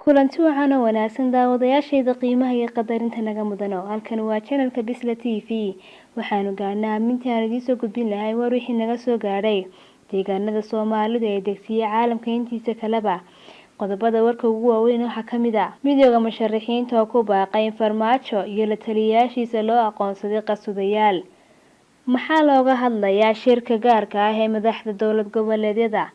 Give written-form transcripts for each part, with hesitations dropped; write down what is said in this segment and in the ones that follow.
kulanti waxaan wanaagsan daawadayaashayda qiimaha iyo qadarinta naga mudano halkan waa channelka Bisla TV waxaanu gaarnaa mintaan idin soo gudbin lahay war wixii naga soo gaadhay deegaanada Soomaalida ee degsiya caalamka intiisa kaleba qodobada warka ugu waaweyn waxa kamid ah midowga musharaxiinta oo ku baaqay farmaajo iyo la taliyaashiisa loo aqoonsaday qasudayaal maxaa looga hadlayaa shirka gaarka ah ee madaxda dowlad goboleedyada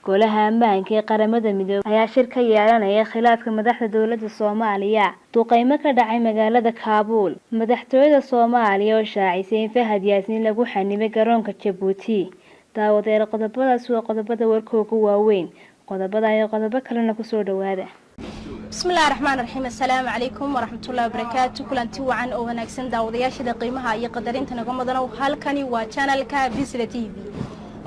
golaha ammaanka ee qaramada midoobay ayaa shir ka yeelanaya khilaafka madaxda dowladda Soomaaliya duqeymo ka dhacay magaalada Kaabul madaxtooyada Soomaaliya oo shaacisay in Fahad Yaasin lagu xanibay garoonka Djibouti daawadeer qodobadaas waa qodobada warka ugu waaweyn qodobada ay qodobo kalena ku soo dhawaada bismillaahir rahmaanir rahiim assalaamu calaykum waraxmatullaahi wabarakaatuh kulanti wacan oo wanaagsan daawadayaashada qiimaha iyo qadarinta naga mudan halkani waa channelka Bisla TV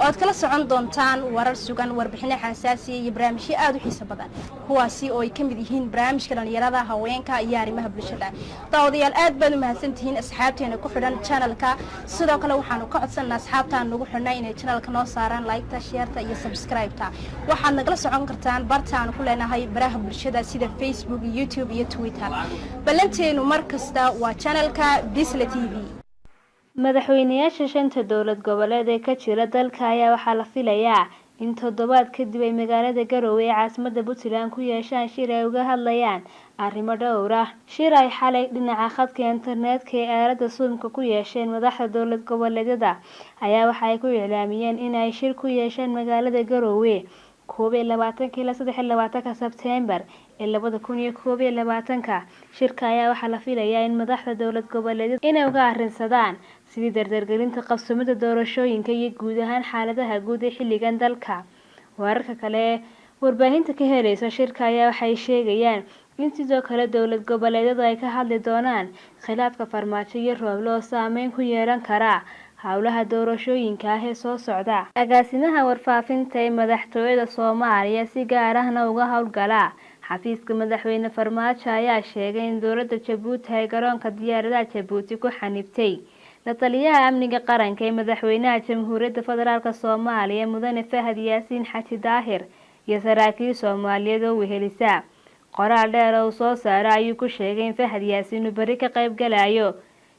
oo kala socon doontaan warar sugan warbixino xasaasi iyo barnaamijyo aad u xiiso badan kuwaasi oo ay kamid yihiin barnaamijka dhalinyarada haweenka iyo arrimaha bulshada daawadayaal aad baad u mahadsantihiin asxaabteena ku xidhan channelka sidoo kale waxaanu ka codsanaa asxaabtaan nagu xidhnay inay channelka noo saaraan like-ta share-ta iyo subscribe-ta waxaad nagala socon kartaan bartaan ku leenahay baraha bulshada sida Facebook YouTube iyo Twitter balanteenu markasta waa channelka Bisla TV madaxweynayaasha shanta dowlad goboleed ee ka jira dalka ayaa waxaa la filayaa in toddobaad kadib ay magaalada Garowe ee caasimadda Puntland ku yeeshaan shir ay uga hadlayaan arrimo dhowr ah shir ay xalay dhinaca khadka internetka ee aalada Zoom-ka ku yeesheen madaxda dowlad goboleedyada ayaa waxa ay ku iclaamiyeen in ay shir ku yeeshaan magaalada Garowe 22 ilaa 23 Sebtembar ee 2021 shirka ayaa waxaa la filayaa in madaxda dowlad goboleedyada inay uga arrinsadaan sidii dardargelinta qabsoomida doorashooyinka iyo guud ahaan xaaladaha guud ee xilligan dalka wararka kale warbaahinta ka helaysa shirka ayaa waxay sheegayaan in sidoo kale dowlad goboleedyadu ay ka hadli doonaan khilaafka farmaajo iyo Rooble oo saameyn ku yeelan kara hawlaha doorashooyinka ah ee soo socda agaasimaha warfaafinta ee madaxtooyada Soomaaliya si gaar ahna uga howlgala xafiiska madaxweyne farmaajo ayaa sheegay in dowladda Djibouti ay garoonka diyaaradaha Djibouti ku xanibtay la taliyaha amniga qaranka ee madaxweynaha Jamhuuriyadda Federaalka Soomaaliya mudane Fahad Yaasin Xaaji Daahir iyo saraakiil Soomaaliyeed oo wehelisa qoraal dheer oo soo saaray ayuu ku sheegay in Fahad Yaasin uu bari ka qayb galayo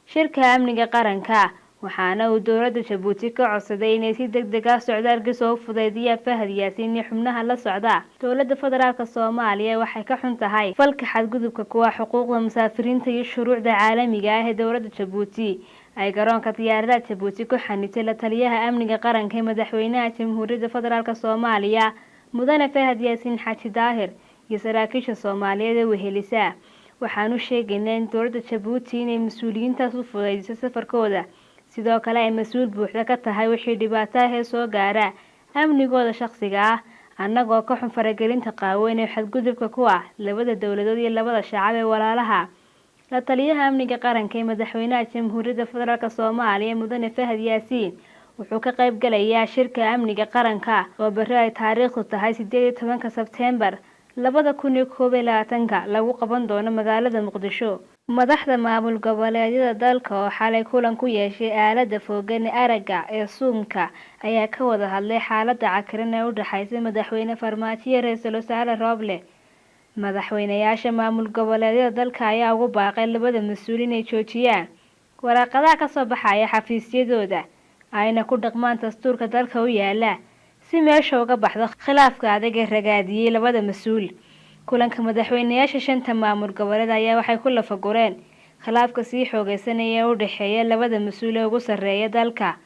shirka amniga qaranka waxaana uu dowladda Djibouti ka codsaday inay si degdeg ah socdaalka soo fudeydiyaan Fahad Yaasin iyo xubnaha la socda dowladda federaalka Soomaaliya waxay ka xun tahay falka xadgudubka kuwa xuquuqda musaafiriinta iyo shuruucda caalamiga ah ee dowladda Djibouti ay garoonka diyaaradaha Djibouti ku xanibtay la taliyaha amniga qaranka ee madaxweynaha Jamhuuriyadda Federaalka Soomaaliya mudane Fahad Yaasin Xaaji Daahir iyo saraakiisha Soomaaliyeed ee wehelisa waxaanu sheegaynaa in dowladda Djibouti inay mas'uuliyiintaas u fududeyso safarkooda sidoo kale ay mas'uul buuxda ka tahay wixii dhibaato ah ee soo gaara amnigooda shakhsiga ah annagoo ka xun faragelinta qaaweyn ee xadgudubka ku ah labada dowladood iyo labada shacab ee walaalaha la taliyaha amniga qaranka ee madaxweynaha Jamhuuriyadda Federaalka Soomaaliya mudane Fahad Yaasin wuxuu ka qayb galayaa shirka amniga qaranka oo bari ay taariikhdu tahay 18 Sebtembar 2021 lagu qaban doono magaalada Muqdisho madaxda maamul goboleedyada dalka oo xalay kulan ku yeeshay aalada fogaan araga ee Zoom-ka ayaa ka wada hadlay xaaladda cakiran ee u dhaxaysa madaxweyne Farmaajo iyo ra'iisul wasaare Rooble madaxweynayaasha maamul goboleedyada dalka ayaa ugu baaqay labada mas'uul inay joojiyaan waraaqadaha ka soo baxaya xafiisyadooda ayna ku dhaqmaan dastuurka dalka u yaala si meesha uga baxdo khilaafka adag ee ragaadiyay labada mas'uul kulanka madaxweynayaasha shanta maamul goboleed ayaa waxay ku lafagureen khilaafka sii xoogeysanaya ee u dhaxeeya labada mas'uul ee ugu sarreeya dalka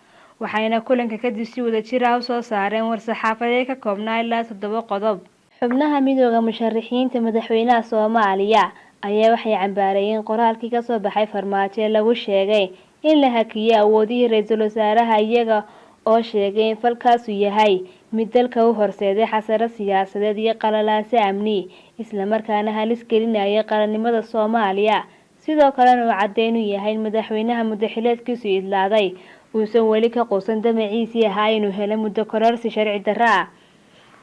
waxayna kulanka kadib si wada jir ah u soo saareen war-saxaafadeed ka koobnaa ilaa 7 qodob xubnaha midowga musharaxiinta madaxweynaha Soomaaliya ayaa waxay cambaarayeen qoraalkii ka soo baxay farmaajo ee lagu sheegay in la hakiyay awoodihii ra'iisul wasaaraha iyaga oo sheegay in falkaas uu yahay mid dalka u horseeday xasarad siyaasadeed iyo qalalaase amni isla markaana halis gelinaya qarannimada Soomaaliya sidoo kalena uu cadeyn u yahay in madaxweynaha muddaxileedkiisu idlaaday uusan weli ka quusan damaciisii ahaa inuu helo muddo kororsi sharci darro ah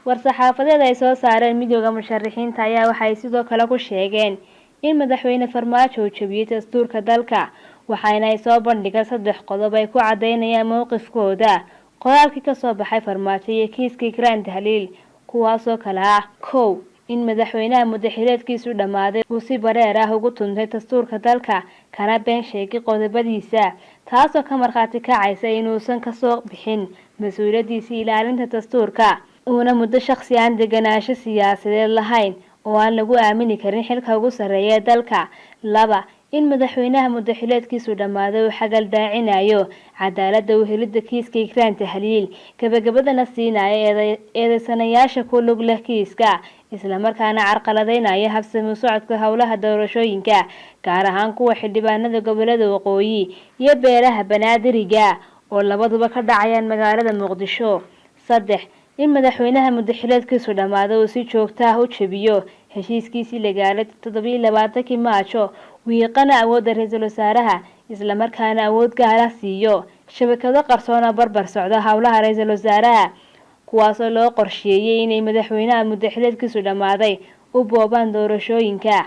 war-saxaafadeed ay soo saareen midowga musharaxiinta ayaa waxay sidoo kale ku sheegeen in madaxweyne Farmaajo uu jabiyay dastuurka dalka waxayna ay soo bandhigeen 3 qodob ay ku cadeynayaan mowqifkooda qoraalkii ka soo baxay Farmaajo iyo kiiskii Grand Haliil kuwaas oo kala ah 1 in madaxweynaha muddaxileedkiisu dhammaaday uu si bareer ah ugu tuntay dastuurka dalka kana been sheegay qodobadiisa taasoo ka markhaati kacaysa inuusan kasoo bixin mas-uuliyadiisa ilaalinta dastuurka uuna muddo shakhsi aan deganaansho siyaasadeed lahayn oo aan lagu aamini karin xilka ugu sarreeya dalka 2 in madaxweynaha muddaxileedkiisu dhammaaday uu xagal daacinayo cadaaladda u helidda kiiska Ikraan Tahliil gabagabadana siinaya eedeysanayaasha ku lug leh kiiska isla markaana carqaladeynaya habsami socodka howlaha doorashooyinka gaar ahaan kuwa xildhibaanada gobolada waqooyi iyo beelaha Banaadiriga oo labaduba ka dhacayaan magaalada Muqdisho 3 in madaxweynaha muddaxileedkiisu dhammaaday uu si joogto ah u jabiyo heshiiskiisii la gaaray 27 Maajo wiiqana awoodda ra'iisul wasaaraha isla markaana awood gaar ah siiyo shabakado qarsoon oo barbar socda howlaha ra'iisul wasaaraha kuwaas oo loo qorsheeyay inay madaxweynaha muddaxileedkiisu dhammaaday u boobaan doorashooyinka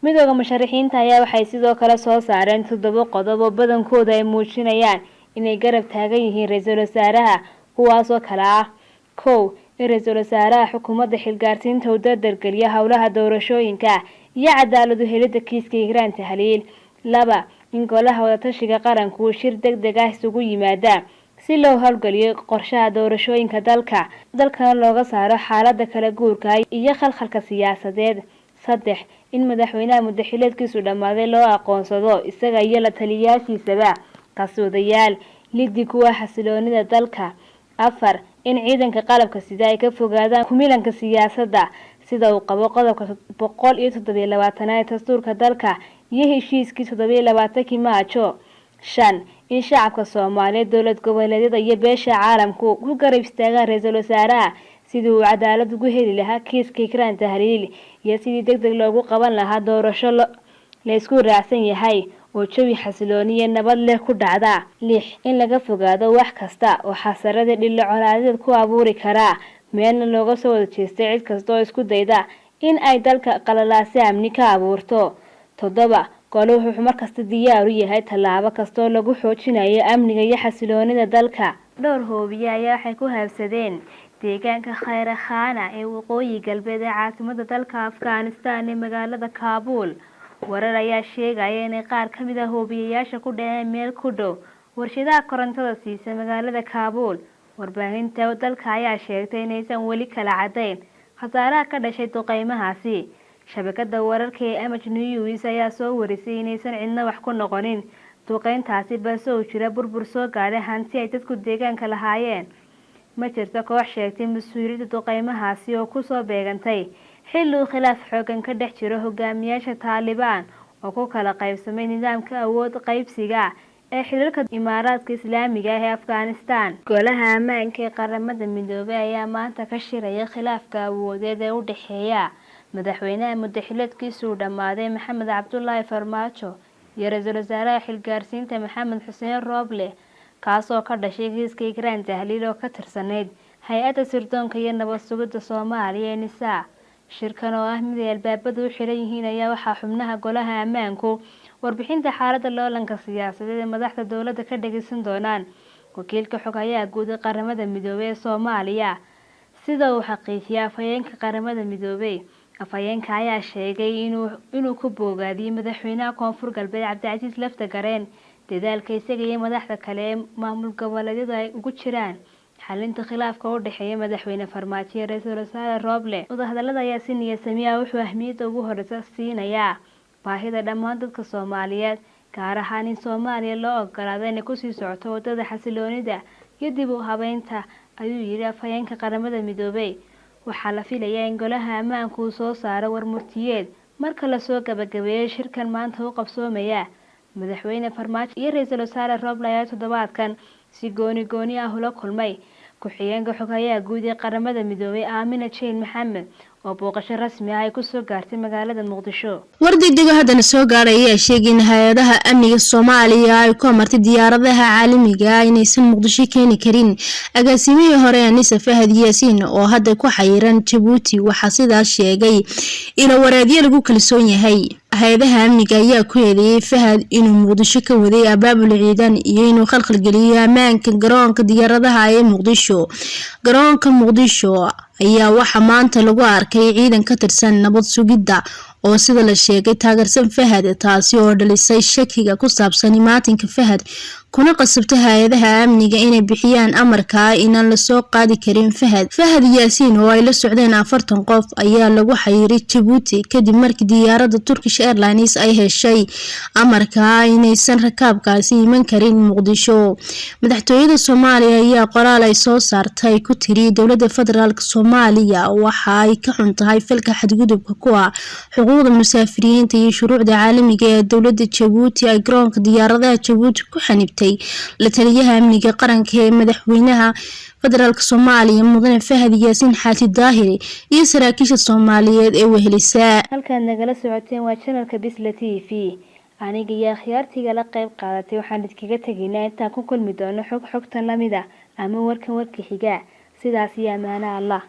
midowga musharaxiinta ayaa waxay sidoo kale soo saareen 7 qodob oo badankooda ay muujinayaan inay garab taagan yihiin ra'iisul wasaaraha kuwaas oo kala ah 1 ra'iisul wasaaraha xukuumadda xilgaarsiinta uu dardargeliyo howlaha doorashooyinka iyo cadaalad u helidda kiiska Ikraan Tahliil 2 in golaha wadatashiga qaranku uu shir degdeg ah isugu yimaada si loo hawlgeliyo qorshaha doorashooyinka dalkana looga saaro xaaladda kala guurka iyo khalkhalka siyaasadeed 3 in madaxweynaha muddaxileedkiisu dhammaaday loo aqoonsado isaga iyo la taliyaashiisaba qasoodayaal liddi kuwa xasiloonida dalka 4 in ciidanka qalabka sida ay ka fogaadaan kumilanka siyaasadda sida uu qabo qodobka 127 ee dastuurka dalka iyo heshiiskii 27 Maajo 5 in shacabka Soomaaliyeed dowlad goboleedyada iyo beesha caalamku ku garab istaagaan ra'iisul wasaaraha sidii uu cadaalad ugu heli lahaa kiiska Ikraan Tahliil iyo sidii degdeg loogu qaban lahaa doorasho la isku raacsan yahay oo jawi xasilooni iyo nabad leh ku dhacda 6 in laga fogaado wax kasta oo xasarada dhilo colaadeed ku abuuri kara meelna looga soo wada jeestay cid kasta oo isku dayda in ay dalka qalalaasi amni ka abuurto 7 goluhu wuxuu markasta diyaar u yahay tallaabo kasta oo lagu xoojinayo amniga iyo xasiloonida dalka dhowr hoobiye ayaa waxay ku habsadeen deegaanka Khayra Khana ee waqooyi galbeed ee caasimadda dalka Afghanistan ee magaalada Kaabul warar ayaa sheegaya in qaar ka mid ah hoobiyeyaasha ku dhaceen meel ku dhow warshadaha korontada siisa magaalada Kaabul warbaahinta dalka ayaa sheegtay inaysan weli kala cadeyn khasaaraha ka dhashay duqeymahaasi shabakada wararka ee Amaj News ayaa soo warisay inaysan cidna wax ku noqonin duqeyntaasi balse uu jira burbur soo gaadhay hanti ay dadku deegaanka lahaayeen ma jirto koox sheegtay mas'uuliyadda duqeymahaasi oo ku soo beegantay xilli uu khilaaf xoogan ka dhex jiro hogaamiyaasha Taliban oo ku kala qaybsamay nidaamka awood qaybsiga ee xiriirka Imaaraadka Islaamiga ee Afghanistan golaha ammaanka ee qaramada midoobay ayaa maanta ka shiraya khilaafka awoodeed ee u dhaxeeya madaxweynaha muddaxileedkiisu dhammaaday Maxamed Cabdullaahi Farmaajo iyo ra'iisul wasaaraha xilgaarsiinta Maxamed Xuseen Rooble kaasoo ka dhashay kiiska Ikraan Tahliil oo ka tirsaneyd hay'adda sirdoonka iyo nabad sugidda Soomaaliya ee NISA shirkan oo ah mid ay albaabadu u xiran yihiin ayaa waxaa xubnaha golaha ammaanku warbixinta xaaladda loolanka siyaasadeed ee madaxda dowladda ka dhageysan doonaan wakiilka xogayaha guud ee qaramada midoobay ee Soomaaliya sida uu xaqiijiyay afhayeenka qaramada midoobay afhayeenka ayaa sheegay inuu ku bogaadiyay madaxweynaha koonfur galbeed Cabdicasiis Laftagareen dadaalka isaga iyo madaxda kale ee maamul goboleedyada ay ugu jiraan xalinta khilaafka u dhaxeeya madaxweyne Farmaajo iyo ra'iisul wasaare Rooble wadahadallada ayaa si niyad-sami ah wuxuu ahmiyadda ugu horeysa siinayaa baahida dhammaan dadka Soomaaliyeed gaar ahaan in Soomaaliya loo ogolaado inay ku sii socoto wadada xasiloonida iyo dib u habeynta ayuu yiri afhayeenka qaramada midoobay waxaa la filayaa in golaha ammaanku uu soo saaro warmurtiyeed marka la soo gabagabeeyo shirkan maanta u qabsoomaya madaxweyne Farmaajo iyo ra'iisul wasaare Rooble ayaa toddobaadkan si gooni ah ula kulmay ku-xigeenka xogayaha guud ee qaramada midoobay Aamina Jane Maxamed oo booqasho rasmi ah ay ku soo gaartay magaalada Muqdisho wardayga haddana soo gaaray ayaa sheegay in hay'adaha amniga Soomaaliya ay ku amartay diyaaradaha caalamiga ah inaysan Muqdisho keeni karin agaasimihii hore Anisa Fahad Yaasiin oo hadda ku xayiran Djibouti waxaa sidaas sheegay in wareedyo lagu kalsoon yahay hay'adaha amniga ayaa ku eedeeyay Fahad inuu Muqdisho ka waday abaabul ciidan iyo inuu khalkhal geliyo ammaanka garoonka diyaaradaha ee Muqdisho ayaa waxa maanta lagu arkay ciidan ka tirsan nabad sugidda oo sida la sheegay taageersan Fahad, taasi oo dhalisay shakiga ku saabsan imaatinka Fahad kuna qasabtay hay'adaha amniga inay bixiyaan amarka inaan la soo qaadi karin Fahad Yaasiin oo ay la socdeen 40 qof ayaa lagu xayiray Djibouti kadib markii diyaaradda Turkish Airlines ay heshay amarka inaysan rakaabkaasi iman karin Muqdisho. Madaxtooyada Soomaaliya ayaa qoraal ay soo saartay ku tiri dowladda federaalka Soomaaliya waxa ay ka xun tahay falka xadgudubka ku ah xuquuqda musaafiriinta iyo shuruucda caalamiga ee dowladda Djibouti ay garoonka diyaaradaha Djibouti ku xanibtay la taliyaha amniga qaranka ee madaxweynaha federaalka Soomaaliya mudane Fahad Yaasiin Xaaji Daahiri iyo saraakiisha Soomaaliyeed ee wehelisa. halkaan nagala socoteen waa channelka Bisla TV. aniga iyo khiyaartiga la qayb qaadatay waxaan idinkaga tagaynaa intaan ku kulmi doono xogtan lamida ama warka xiga. sidaas iyo amaana Allah.